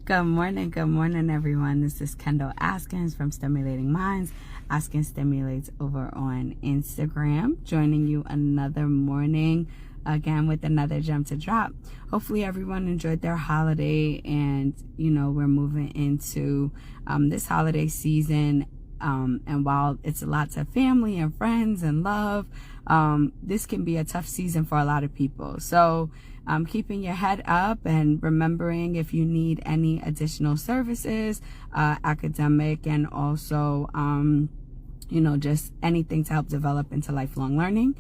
Good morning, everyone. This is Kendall Askins from Stimulating Minds. Askins Stimulates over on Instagram. Joining you another morning, again with another gem to drop. Hopefully everyone enjoyed their holiday, and we're moving into this holiday season. And while it's lots of family and friends and love, this can be a tough season for a lot of people. So keeping your head up and remembering if you need any additional services, academic, and also, just anything to help develop into lifelong learning,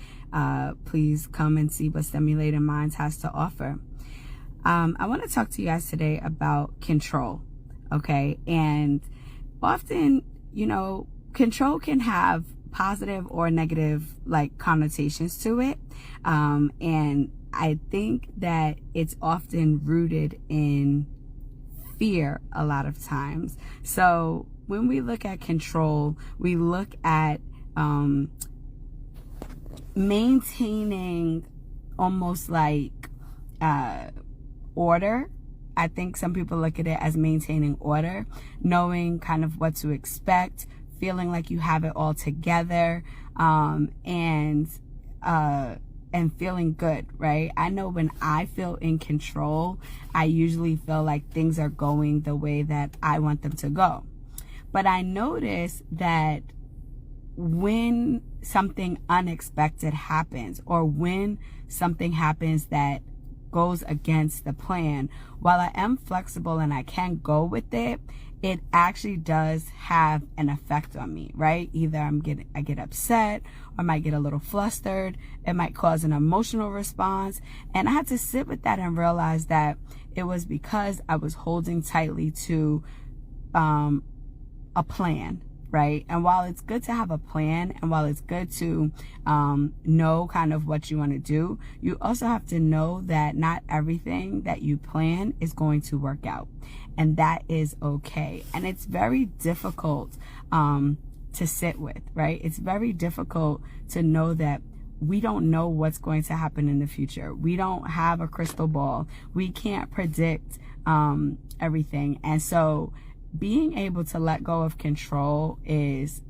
please come and see what Stimulating Minds has to offer. I want to talk to you guys today about control, okay? And often, control can have positive or negative connotations to it. And I think that it's often rooted in fear a lot of times. So when we look at control, we look at maintaining almost like order. I think some people look at it as maintaining order, knowing kind of what to expect, feeling like you have it all together, and feeling good, right? I know when I feel in control, I usually feel like things are going the way that I want them to go. But I notice that when something unexpected happens, or when something happens that goes against the plan, while I am flexible and I can go with it, it actually does have an effect on me, right? Either I get upset, or I might get a little flustered. It might cause an emotional response. And I had to sit with that and realize that it was because I was holding tightly to a plan, right? And while it's good to have a plan, and while it's good to know kind of what you want to do, you also have to know that not everything that you plan is going to work out. And that is okay. And it's very difficult to sit with, right? It's very difficult to know that we don't know what's going to happen in the future. We don't have a crystal ball. We can't predict everything. And so being able to let go of control is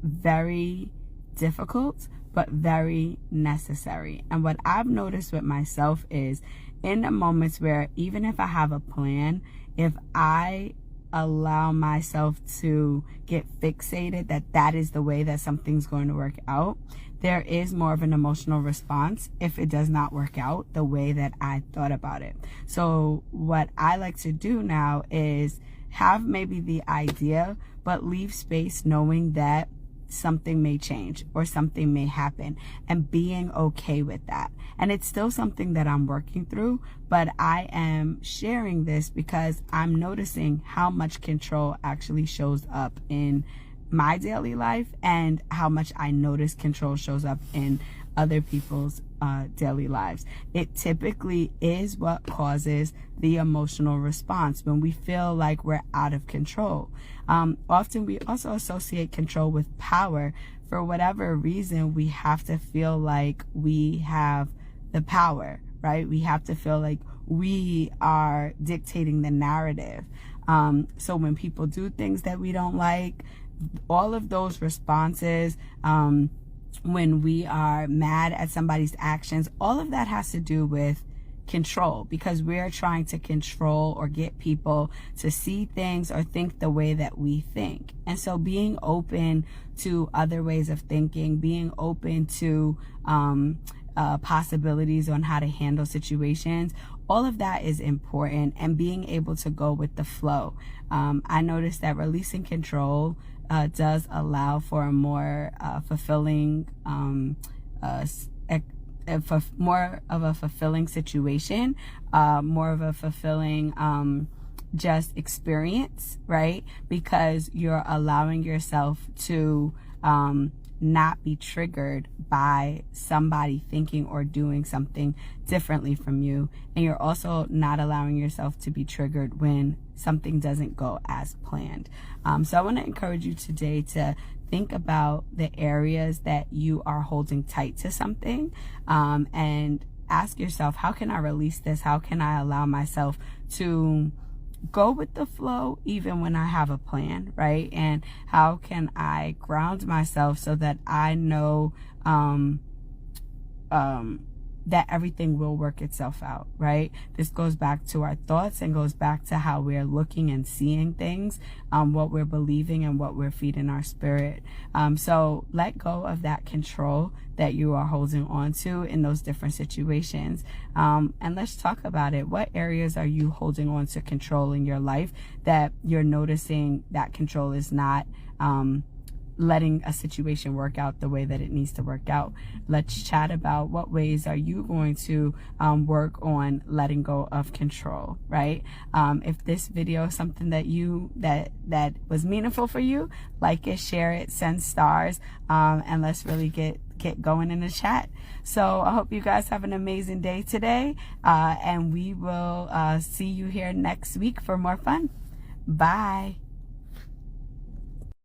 very difficult, but very necessary. And what I've noticed with myself is, in the moments where even if I have a plan, if I allow myself to get fixated that is the way that something's going to work out, there is more of an emotional response if it does not work out the way that I thought about it. So what I like to do now is have maybe the idea, but leave space knowing that something may change or something may happen, and being okay with that. And it's still something that I'm working through, but I am sharing this because I'm noticing how much control actually shows up in my daily life, and how much I notice control shows up in other people's daily lives. It typically is what causes the emotional response when we feel like we're out of control. Often we also associate control with power. For whatever reason, we have to feel like we have the power, right? We have to feel like we are dictating the narrative. So when people do things that we don't like, all of those responses, when we are mad at somebody's actions, all of that has to do with control, because we're trying to control or get people to see things or think the way that we think. And so being open to other ways of thinking, being open to possibilities on how to handle situations, all of that is important, and being able to go with the flow. I noticed that releasing control does allow for a more fulfilling, more of a fulfilling situation, more of a fulfilling just experience, right? Because you're allowing yourself to not be triggered by somebody thinking or doing something differently from you. And you're also not allowing yourself to be triggered when something doesn't go as planned. So I want to encourage you today to think about the areas that you are holding tight to something, and ask yourself, how can I release this? How can I allow myself to go with the flow even when I have a plan, right? And how can I ground myself so that I know that everything will work itself out, right? This goes back to our thoughts and goes back to how we're looking and seeing things, what we're believing and what we're feeding our spirit. So let go of that control that you are holding on to in those different situations. And let's talk about it. What areas are you holding on to control in your life that you're noticing that control is not letting a situation work out the way that it needs to work out? Let's chat about what ways are you going to work on letting go of control, right? If this video is something that that was meaningful for you, like it, share it, send stars, and let's really get going in the chat. So I hope you guys have an amazing day today, and we will see you here next week for more fun. Bye.